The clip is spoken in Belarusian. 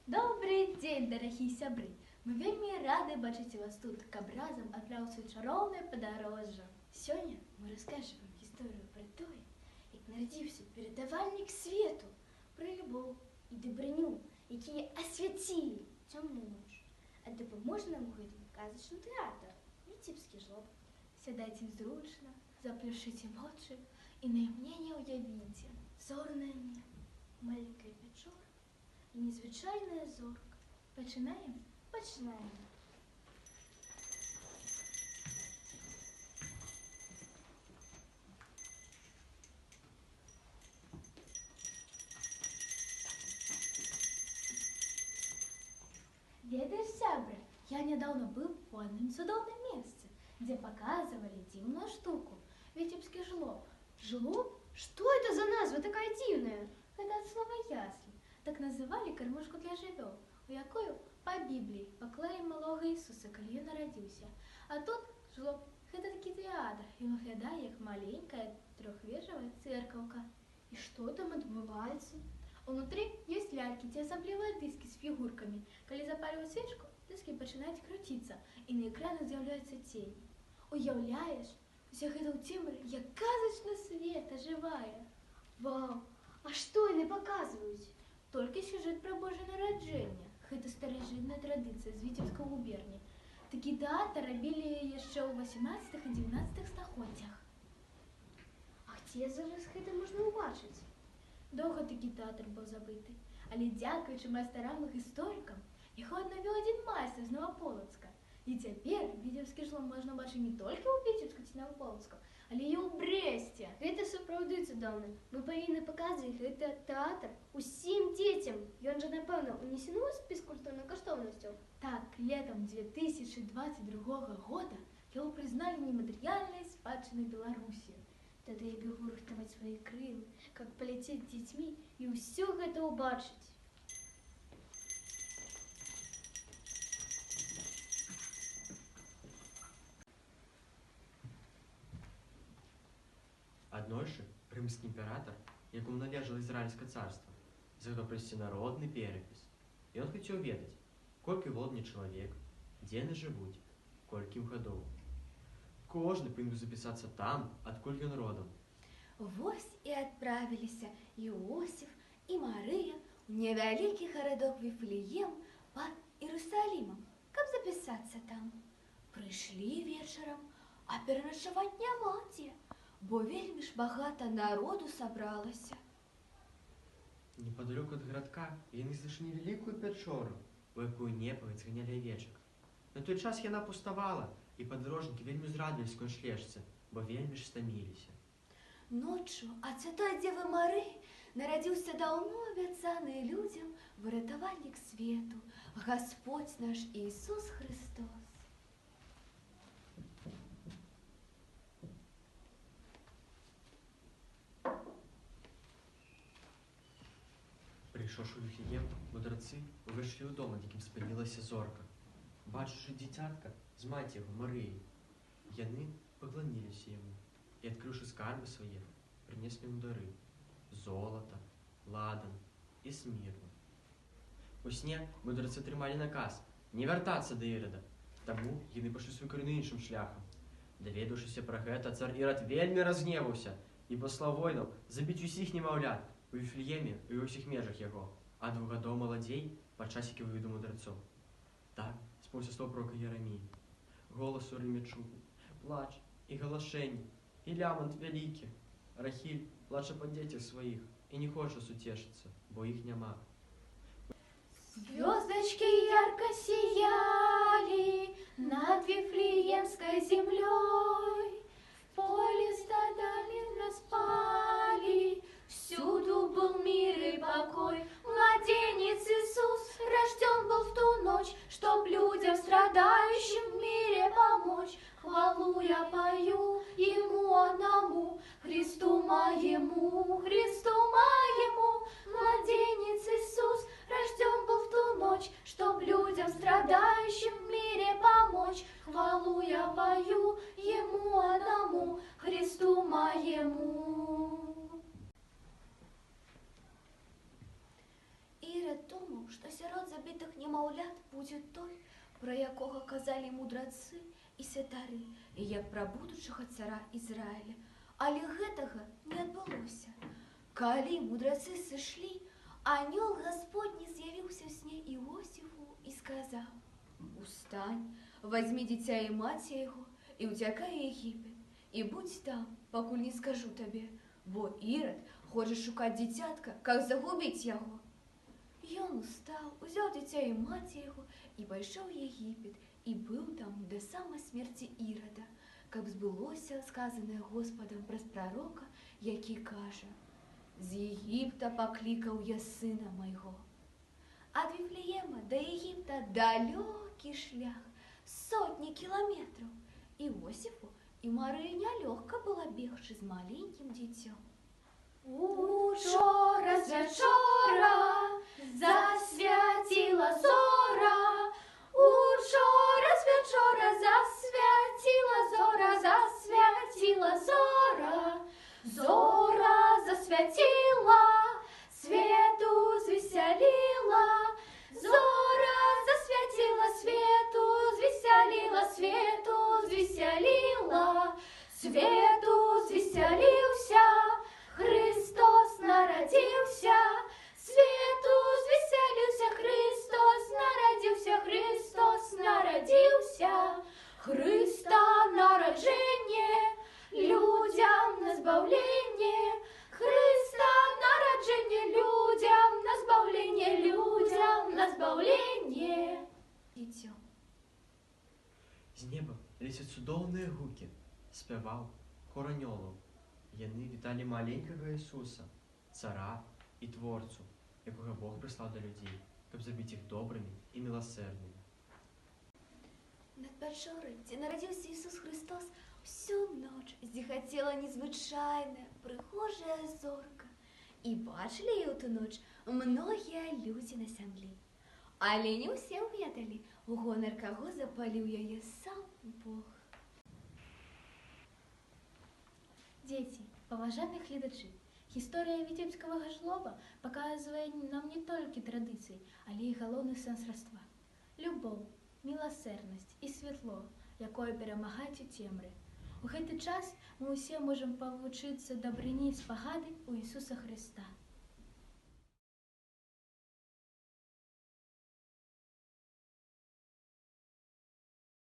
Добрый дзень, дарагія сябры! Мы вельмі рады бачыць вас тут, каб разам адпраўцца ў чароўнае падарожжа. Сёння мы раскажам вам гісторыю пра тое, як нарадзіўся выратавальнік свету, пра любоў і дабрыню, якія асвяцілі цёмную ноч. А дапаможа нам у гэтым казачны тэатр «Віцебскі жлоб». Сядайце зручна, заплюшчыце вочы і найменей уявіце зорнае неба, маленькая пячора і незвычайная зорка. Пачынаем? Пачынаем. Ведаеш, сябра, я нядаўна быў у адным цудоўным месцы, дзе показывали дзіўную штуку – Віцебскі жлоб. Жлоб? Что это за назва такая дзіўная? Это от слова ясли. Так называли кормушку для жывёл, у якую по Бібліі паклалі малога Ісуса, калі ён нарадзіўся. А тут жлоб – гэта такі тэатр, ён выглядае як маленькая трохвежавая церкаўка. И что там отбывается? Унутры ёсць лялькі ці асаблівыя дыскі з фігуркамі. Калі запальваць свечку, дыскі пачынаюць круціцца, і на экранах з'яўляюцца цені. Уяўляеш, усе гэта ў цемры, як казачны свет ажывае. Вау! А что они показывают? Толькі сюжэт пра Божае нараджэнне. Гэта старажытная традыцыя з Віцебскай губерні. Такі тэатр рабілі яшчэ ў 18 і 19 стагоддзях. А где зараз гэта можна ўбачыць? Доўга такі тэатр быў забыты, але дзякуючы майстарам і гісторыкам яго аднавіў адзін майстар з Новаполацка. І цяпер Віцебскі жлоб можна бачыць не толькі ў Віцебску ці Новаполацку, але і ў Брэсце. Гэта сапраўды цудоўна. Мы павінны паказваць гэты тэатр усім дзецям. Ён жа, напэўна, унесены ў спіс культурных каштоўнасцяў. Так, летом 2022 года яго прызналі нематэрыяльнай спадчынай Беларусі. Тады я бегу рыхтаваць свае крылы, каб паляцець з дзецьмі і ўсё гэта ўбачыць. Аднойчы рымскі імператар, якому належала Ізраільскае царства, захотаў правесці народны перапіс. Ён хацеў ведаць, колькі голодны чалавек, дзе яны жывуць, колькі ім гадоў. Кожны павінен запісацца там, адкуль ён родам. Вось і адправіліся Іосіф і Марыя ў невялікі гарадок Віфлеем пад Іерусалімам, каб запісацца там. Прыйшлі вечарам, а пераначаваць няма дзе, бо вельмі ж багата народу сабралася. Непадалёку ад гарадка яны знайшлі невялікую пячору, у якую непаваць зганялі авечак. На той час яна пуставала, і падарожнікі вельмі ўзрадаваліся ночлежцы, бо вельмі ж стаміліся. Ноччу ад святой Дзевы Марыі нарадзіўся даўно абяцаны людзям выратавальнік свету, Гасподзь наш Ісус Христос. Прыйшоўшы ў Віфлеем, мудрацы увайшлі ў дом, ад якім спынілася зорка. Бачачы дзіцятка з маці яго Марыяй, яны пакланіліся яму і, адкрыўшы скарбы свае, прынеслі яму дары – золата, ладан і смірну. У сне мудрацы атрымалі наказ не вяртацца да Ірада, таму яны пайшлі свой карэнны іншым шляхам. Даведаўшыся пра гэта, цар Ірад вельмі разгневаўся і паслаў воінаў забіць усіх немаўлят у Віфлееме і ў усіх межах яго, а 2 гадоў маладзей пад часікі выведу мудрацоў. Так спаўся слоў пророка Єремії. Голас у Рымі чуў, плач і галашэнне, і лямант вялікі. Рахіль плача па дзецях сваіх і не хоча суцешыцца, бо іх няма. Звездочки ярко сияли над Вифлеемской землей, в поле стада мирно спали, всюду был мир и покой. Младенец Иисус рожден был в ту ночь, чтоб людям, страдающим в мире, помочь. Хвалу я пою Ему одному, Христу моему, Христу моему. Младенец Иисус рожден был в ту ночь, чтоб людям, страдающим в мире, помочь. Хвалу я пою Ему одному, Христу моему. І вядома, што сярод забітых немаўлят будзе той, пра якога казалі мудрацы і святары, і як пра будучага цара Ізраіля. Але гэтага не адбылося. Калі мудрацы сышлі, анёл Гасподні з'явіўся ў сне Іосіфу і сказаў: «Устань, возьми дзіця і маці яго і ўцякай у Егіпет, і будь там, пакуль не скажу табе, бо Ірад хоча шукаць дзіцятка, каб загубіць яго». Ён устаў, узяў дзіця і маці яго і пайшоў у Егіпет, і быў там да самай смерці Ірада, каб збылося сказанае Господам праз прарока, які кажа: «З Егіпта паклікаў я сына майго». Ад Віфлеема да Егіпта далёкі шлях, сотні кіламетраў. Іосіфу і Марыі нялёгка было бегчы з маленькім дзіцём. Учора з вячора засвяціла зора. Учора з вячора засвяціла зора, засвяціла зора. Зора засвяціла, свету звесяліла. Зора засвяціла, свету звесяліла, свету звесяліла. Свету звесяліўся, Христос нарадзіўся. Свету звесяліўся, Христос нарадзіўся, Христос нарадзіўся. Христа нараджэнне, людям на збаўленне. Христа нараджэнне, людям на збаўленне, людям на збаўленне. Дзіцё. З неба лецяць цудоўныя гукі, спяваў хор анёлаў. Яны віталі маленькага Ісуса, цара і творцу, якога Бог прыслаў да людзей, каб забіць іх добрымі і міласэрнымі. Над пячорай, дзе нарадзіўся Ісус Христос, всю ноч зіхацела незвычайная, прыгожая зорка. І бачылі яе ў ту ноч многія людзі на зямлі. Але не ўсе ведалі, у гонар каго запаліў яе сам Бог. Дзеці, паважаныя гледачы, гісторыя віцебскага жлоба паказвае нам не толькі традыцыі, але і галоўны сэнс раства. Любоў, міласэрнасць і святло, якое перамагаць у цемры. У гэты час мы ўсе можам павучыцца дабрыні і спагады ў Ісуса Хрыста.